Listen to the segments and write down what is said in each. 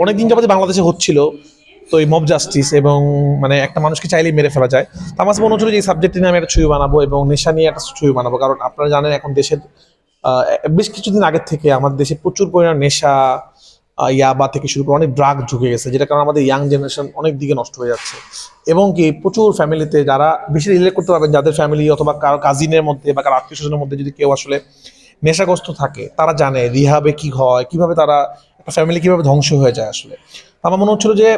অনেকদিন যাবত বাংলাদেশে হচ্ছিল। তো এই মব জাস্টিস এবং মানে একটা মানুষকে চাইলেই মেরে ফেলা যায়। তো আমার মনে হচ্ছিল যে এই সাবজেক্টটি নিয়ে আমি একটা ছবি বানাবো এবং নেশা নিয়ে একটা ছবি বানাবো, কারণ আপনারা জানেন এখন দেশের বেশ কিছুদিন আগের থেকে আমাদের দেশে প্রচুর পরিমাণ নেশা, ইয়াবা থেকে শুরু করে অনেক ড্রাগ ঢুকে গেছে, যেটা কারণে আমাদের ইয়াং জেনারেশন অনেক দিকে নষ্ট হয়ে যাচ্ছে। এবং কি প্রচুর ফ্যামিলিতে যারা বেশি রিলেট করতে পারবেন, যাদের ফ্যামিলি অথবা কারো কাজিনের মধ্যে বা কারো আত্মীয় স্বজনের মধ্যে যদি কেউ আসলে নেশাগ্রস্ত থাকে, তারা জানে রিহাবে কি হয়, কিভাবে তারা একটা ফ্যামিলি কিভাবে ধ্বংস হয়ে যায় আসলে। আমার মনে হচ্ছিল যে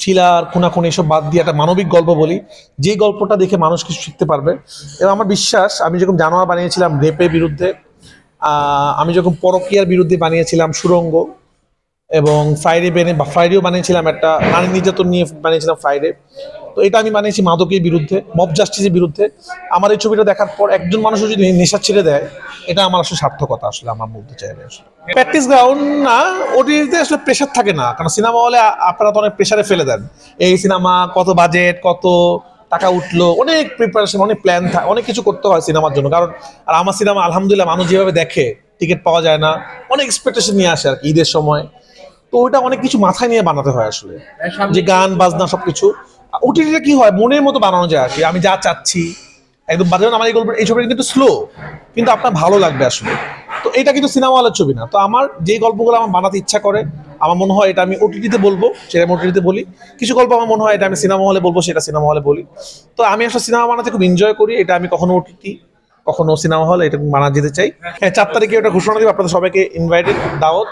থ্রিলার খুনাখুনি এসব বাদ দিয়ে একটা মানবিক গল্প বলি, যে গল্পটা দেখে মানুষ কিছু শিখতে পারবে। এবং আমার বিশ্বাস, আমি যখন জানোয়ার বানিয়েছিলাম রেপের বিরুদ্ধে, আমি যখন পরকীয়ার বিরুদ্ধে বানিয়েছিলাম সুড়ঙ্গ, এবং ফ্রাইডেও বানিয়েছিলাম একটা নারী নির্যাতন নিয়ে বানিয়েছিলাম ফ্রাইডে, তো এটা আমি বানিয়েছি মাদকের বিরুদ্ধে, মব জাস্টিসের বিরুদ্ধে। আমার এই ছবিটা দেখার পর একজন মানুষও যদি নেশা ছেড়ে দেয়, এটা আমার আসলে সার্থকতা আসলে আমার বলতে চাইবে। আসলে প্র্যাকটিস গ্রাউন্ড না, ওটিতে আসলে প্রেশার থাকে না, কারণ সিনেমা হলে আপনারা তো অনেক প্রেশারে ফেলে দেন। এই সিনেমা কত বাজেট, কত টাকা উঠলো, অনেক প্রিপারেশন, অনেক প্ল্যান থাকে, অনেক কিছু করতে হয় সিনেমার জন্য। কারণ আর আমার সিনেমা আলহামদুলিল্লাহ মানুষ যেভাবে দেখে, টিকিট পাওয়া যায় না, অনেক এক্সপেকটেশন নিয়ে আসে আর কি ঈদের সময়। তো ওটা অনেক কিছু মাথায় নিয়ে বানাতে হয় আসলে, যে গান বাজনা সবকিছু। ওটিটিটা কি হয়, মনের মতো বানানো যায় আর কি, আমি যা চাচ্ছি একদম বাজানো। আমার এই গল্প, এই ছবিটা কিন্তু স্লো, কিন্তু আপনার ভালো লাগবে আসলে। তো এটা কিন্তু সিনেমা হলের ছবি না। তো আমার যে গল্পগুলো আমার বানাতে ইচ্ছা করে, আমার মনে হয় এটা আমি ওটিটিতে বলবো, সেটা আমি ওটিটিতে বলি। কিছু গল্প আমার মনে হয় এটা আমি সিনেমা হলে বলবো, সেটা সিনেমা হলে বলি। তো আমি আসলে সিনেমা বানাতে খুব এনজয় করি। এটা আমি কখনো ওটিটি, কখনো সিনেমা হল এটা বানা যেতে চাই। হ্যাঁ, 4 তারিখে ওটা ঘোষণা দিব, আপনাদের সবাইকে ইনভাইটেড, দাওয়াত।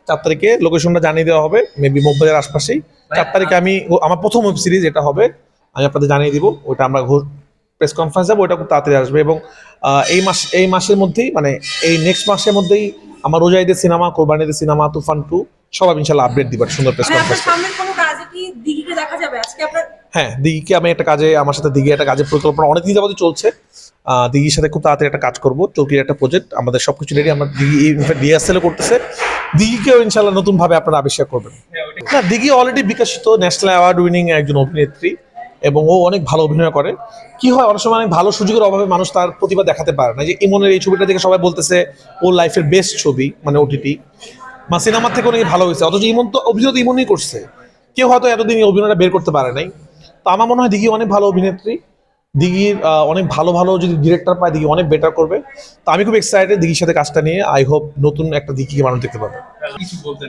4 তারিখে লোকেশনটা জানিয়ে দেওয়া হবে, মেবি মগবাজার আশপাশেই। 4 তারিখে আমি আমার প্রথম ওয়েব সিরিজ এটা হবে, আমি আপনাদের জানিয়ে দিব। ওইটা আমরা প্রেস কনফারেন্স যাবো, ওইটা খুব তাড়াতাড়ি আসবে। এবং এই মাসের মধ্যেই, মানে এই নেক্সট মাসের মধ্যেই আমার রোজা ঈদের সিনেমা, কোরবানি ঈদের সিনেমা, তুফান 2 সব ইনশাল্লাহ আপডেট দিব সুন্দর প্রেস কনফারেন্স। হ্যাঁ, দিঘিকে আমি একটা কাজে, আমার সাথে দিঘি একটা কাজের পরিকল্পনা অনেকদিন যাবতই চলছে। দিঘির সাথে খুব তাড়াতাড়ি একটা কাজ করবো, চৌকির একটা প্রজেক্ট, আমাদের সবকিছু রেডি। আমরা দিঘি ইনফ্যাক্ট ডিএসএল করতেছে, দিঘিকেও ইনশাল্লাহ নতুন ভাবে আপনারা আবিষ্কার করবেন। না, দিঘি অলরেডি বিকশিত, ন্যাশনাল অ্যাওয়ার্ড উইনিং একজন অভিনেত্রী, এবং ও অনেক ভালো অভিনয় করে। কি হয়, অনেক সময় অনেক ভালো সুযোগের অভাবে মানুষ তার প্রতিভা দেখাতে পারে না। যে ইমনের এই ছবিটা দেখে সবাই বলতেছে ওর লাইফের বেস্ট ছবি, মানে ওটিটি বা সিনেমার থেকে অনেক ভালো হয়েছে, অথচ ইমন তো অভিনয় তো ইমনই করছে, কেউ হয়তো এতদিন এই অভিনয়টা বের করতে পারে নাই। তো আমার মনে হয় দিঘি অনেক ভালো অভিনেত্রী, দিঘির অনেক ভালো ভালো যদি ডিরেক্টর পায়, দিঘি অনেক বেটার করবে। তো আমি খুব এক্সাইটেড দিঘির সাথে কাজটা নিয়ে। আই হোপ নতুন একটা দিঘিকে মানুষ দেখতে পাবে।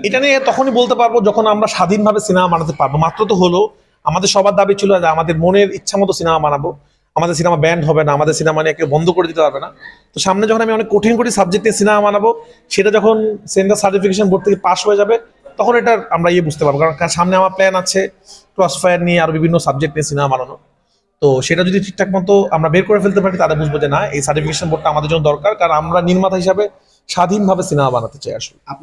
এটা নিয়ে তখনই বলতে পারবো যখন আমরা স্বাধীনভাবে সিনেমা বানাতে পারবো। মাত্র তো হলো, আমাদের সবার দাবি ছিল যে আমাদের মনের ইচ্ছা মতো সিনেমা বানাবো, আমাদের সিনেমা ব্যান্ড হবে না, আমাদের সিনেমা নিয়ে কেউ বন্ধ করে দিতে পারবে না। তো সামনে যখন আমি অনেক কঠিন কঠিন সাবজেক্ট নিয়ে সিনেমা বানাবো, সেটা যখন সেন্টার সার্টিফিকেশন বোর্ড থেকে পাস হয়ে যাবে, তখন এটা আমরা বুঝতে পারবো। কারণ সামনে আমার প্ল্যান আছে ক্রস ফায়ার নিয়ে আরো বিভিন্ন সাবজেক্ট নিয়ে সিনেমা বানানো। তো সেটা যদি ঠিকঠাক মতো আমরা বের করে ফেলতে পারি, তাহলে বুঝবো যে না, এই সার্টিফিকেশন বোর্ডটা আমাদের জন্য দরকার, কারণ আমরা নির্মাতা হিসাবে স্বাধীনভাবে সিনেমা বানাতে চাই আসলে।